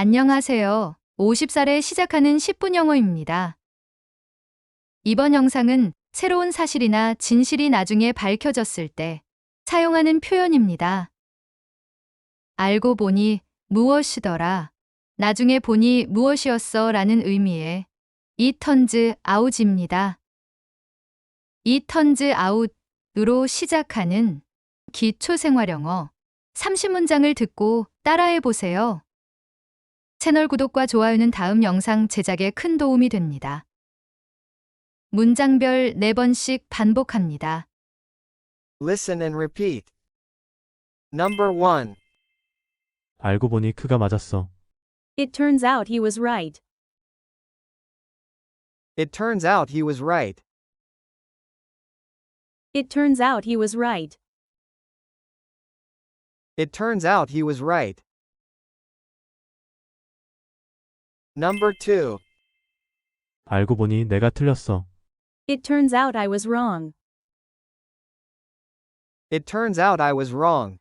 안녕하세요. 50살에 시작하는 10분 영어입니다. 이번 영상은 새로운 사실이나 진실이 나중에 밝혀졌을 때 사용하는 표현입니다. 알고 보니 무엇이더라, 나중에 보니 무엇이었어 라는 의미의 It turns out입니다. It turns out으로 시작하는 기초생활영어 30문장을 듣고 따라해 보세요. 채널 구독과 좋아요는 다음 영상 제작에 큰 도움이 됩니다. 문장별 4번씩 반복합니다. Listen and repeat. Number 1. 알고 보니 그가 맞았어. It turns out he was right. It turns out he was right. It turns out he was right. It turns out he was right. Number 2. 알고 보니 내가 틀렸어. It turns out I was wrong. It turns out I was wrong.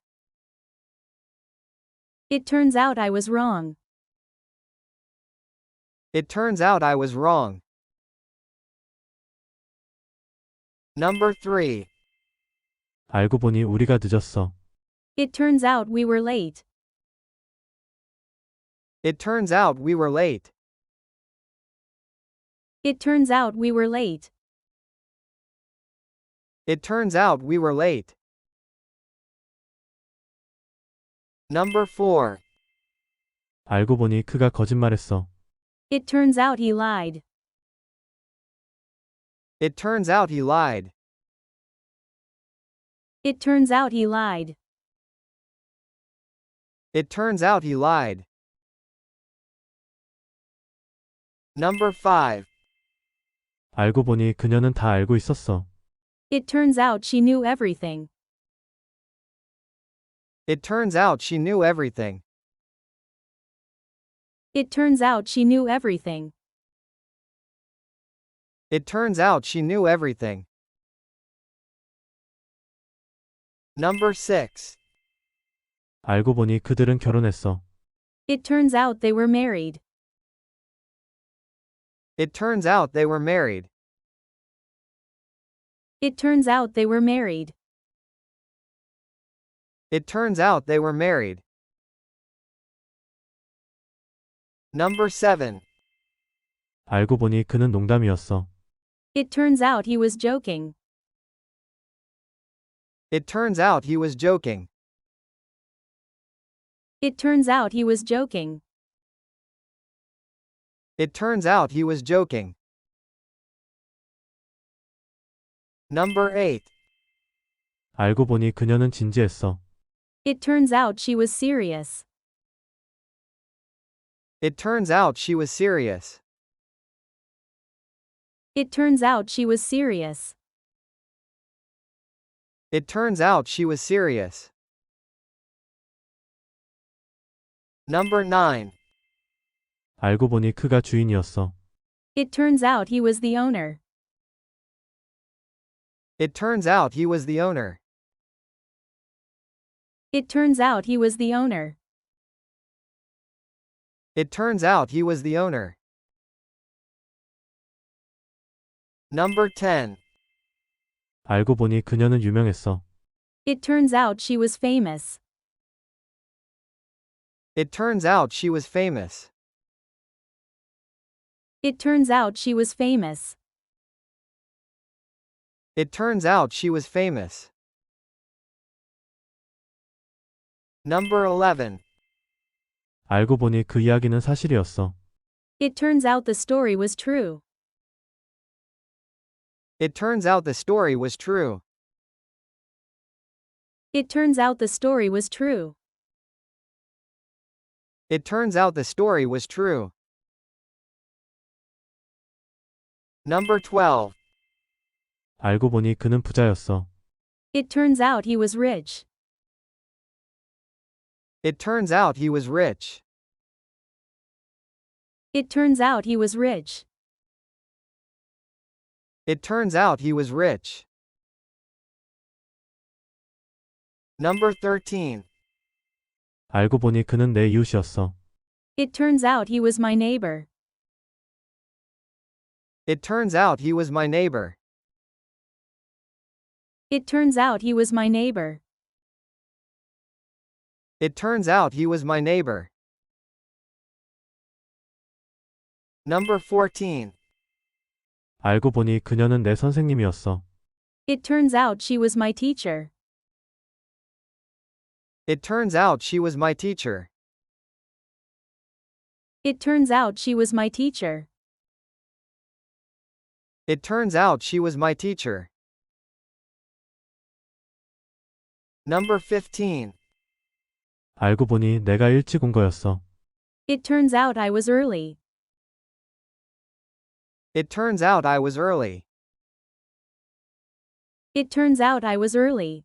It turns out I was wrong. It turns out I was wrong. Number 3. 알고 보니 우리가 늦었어. It turns out we were late. It turns out we were late. It turns out we were late. It turns out we were late. Number 4. 알고 보니 그가 거짓말했어. It turns out he lied. It turns out he lied. It turns out he lied. It turns out he lied. Number 5. 알고 보니 그녀는 다 알고 있었어. It turns out she knew everything. It turns out she knew everything. It turns out she knew everything. It turns out she knew everything. Number 6. 알고 보니 그들은 결혼했어. It turns out they were married. It turns out they were married. It turns out they were married. It turns out they were married. Number 7. 알고 보니 그는 농담이었어. It turns out he was joking. It turns out he was joking. It turns out he was joking. It turns out he was joking. Number 8. 알고 보니 그녀는 진지했어. It turns out she was serious. It turns out she was serious. It turns out she was serious. It turns out she was serious. Number 9. 알고 보니 그가 주인이었어. It turns out he was the owner. It turns out he was the owner. It turns out he was the owner. It turns out he was the owner. Number 10. 알고 보니 그녀는 유명했어. It turns out she was famous. It turns out she was famous. It turns out she was famous. It turns out she was famous. Number 11. 알고 보니 그 이야기는 사실이었어. It turns out the story was true. It turns out the story was true. It turns out the story was true. It turns out the story was true. Number 12. 알고 보니 그는 부자였어. It turns out he was rich. It turns out he was rich. It turns out he was rich. It turns out he was rich. Number 13. 알고 보니 그는 내 이웃이었어. It turns out he was my neighbor. It turns out he was my neighbor. It turns out he was my neighbor. It turns out he was my neighbor. Number 14. 알고 보니 그녀는 내 선생님이었어. It turns out she was my teacher. It turns out she was my teacher. It turns out she was my teacher. It turns out she was my teacher. Number 15. 알고 보니 내가 일찍 온 거였어. It turns out I was early. It turns out I was early. It turns out I was early.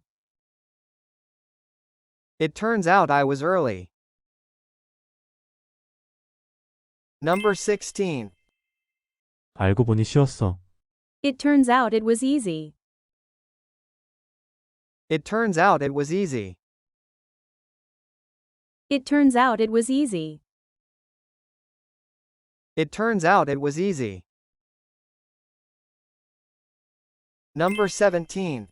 It turns out I was early. Number 16. 알고 보니 쉬웠어. It turns out it was easy. It turns out it was easy. It turns out it was easy. It turns out it was easy. Number 17.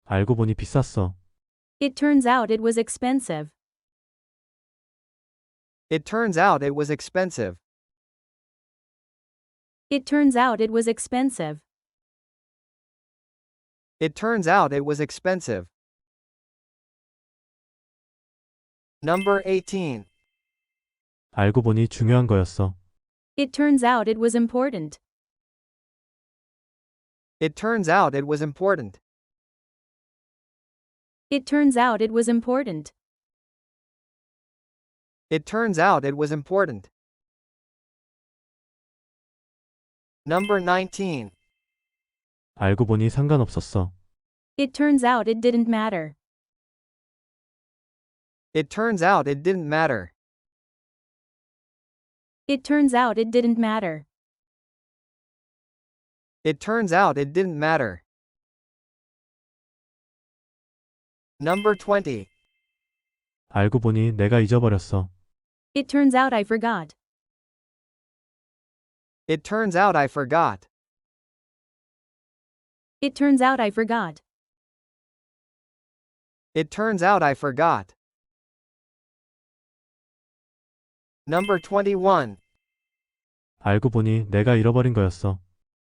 알고 보니 비쌌어. It turns out it was expensive. It turns out it was expensive. It turns out it was expensive. It turns out it was expensive. Number 18. 알고 보니 중요한 거였어. It turns out it was important. It turns out it was important. It turns out it was important. It turns out it was important. Number 19. 알고 보니 상관없었어. It turns out it didn't matter. It turns out it didn't matter. It turns out it didn't matter. It turns out it didn't matter. Number 20. 알고 보니 내가 잊어버렸어. It turns out I forgot. It turns out I forgot. It turns out I forgot. It turns out I forgot. Number 21. 알고 보니 내가 잃어버린 거였어.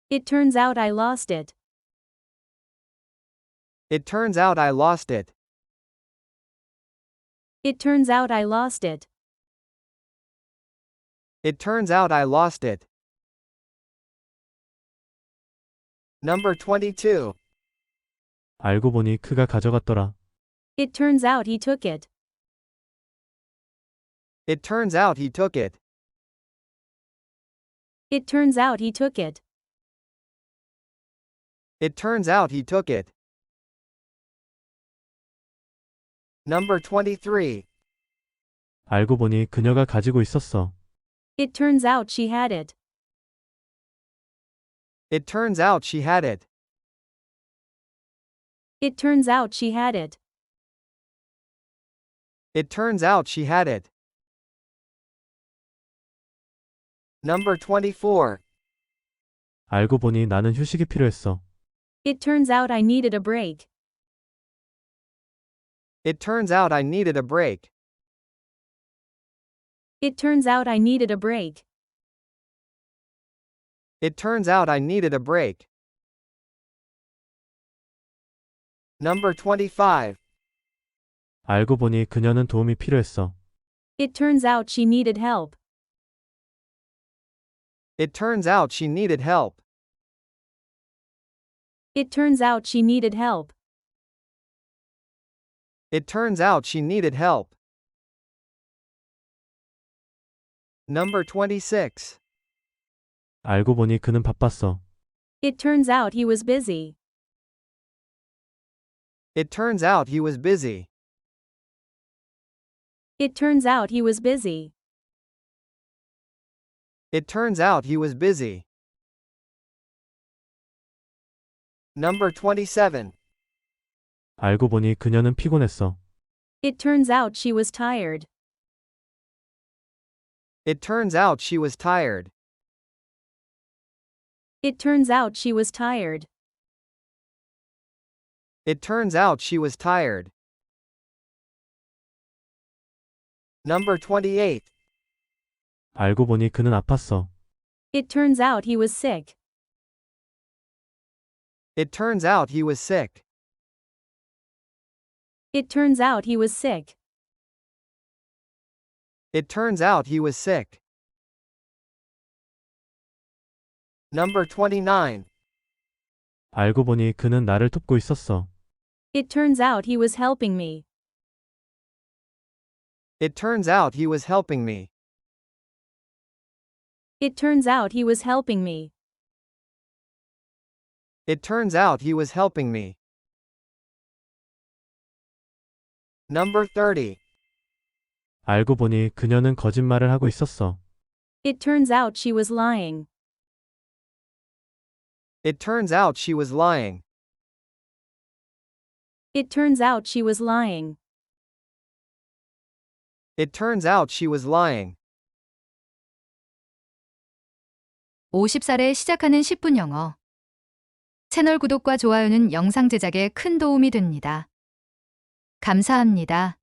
It turns out I lost it. It turns out I lost it. It turns out I lost it. It turns out I lost it. Number 22. 알고 보니 그가 가져갔더라. It turns out he took it. It turns out he took it. It turns out he took it. It turns out he took it. Number 23. 알고 보니 그녀가 가지고 있었어. It turns out she had it. It turns out she had it. It turns out she had it. It turns out she had it. Number 24. 알고 보니 나는 휴식이 필요했어. It turns out I needed a break. It turns out I needed a break. It turns out I needed a break. It turns out I needed a break. Number 25. 알고 보니 그녀는 도움이 필요했어. It turns out she needed help. It turns out she needed help. It turns out she needed help. It turns out she needed help. Number 26. 알고 보니 그는 바빴어. It turns out he was busy. It turns out he was busy. It turns out he was busy. It turns out he was busy. Number 27. 알고 보니 그녀는 피곤했어. It turns out she was tired. It turns out she was tired. It turns out she was tired. It turns out she was tired. Number 28. 알고 보니 그는 아팠어. It turns out he was sick. It turns out he was sick. It turns out he was sick. It turns out he was sick. Number 29. 알고 보니 그는 나를 돕고 있었어. It turns out he was helping me. It turns out he was helping me. It turns out he was helping me. It turns out he was helping me. Number 30. 알고 보니 그녀는 거짓말을 하고 있었어. It turns out she was lying. It turns out she was lying. It turns out she was lying. It turns out she was lying. 50살에 시작하는 10분 영어. 채널 구독과 좋아요는 영상 제작에 큰 도움이 됩니다. 감사합니다.